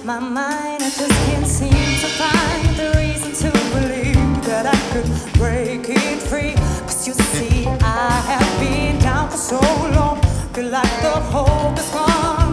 my mind, I just can't seem to find the reason to believe that I could break it free. Cause you see, I have been down for so long, feel like the hope is gone.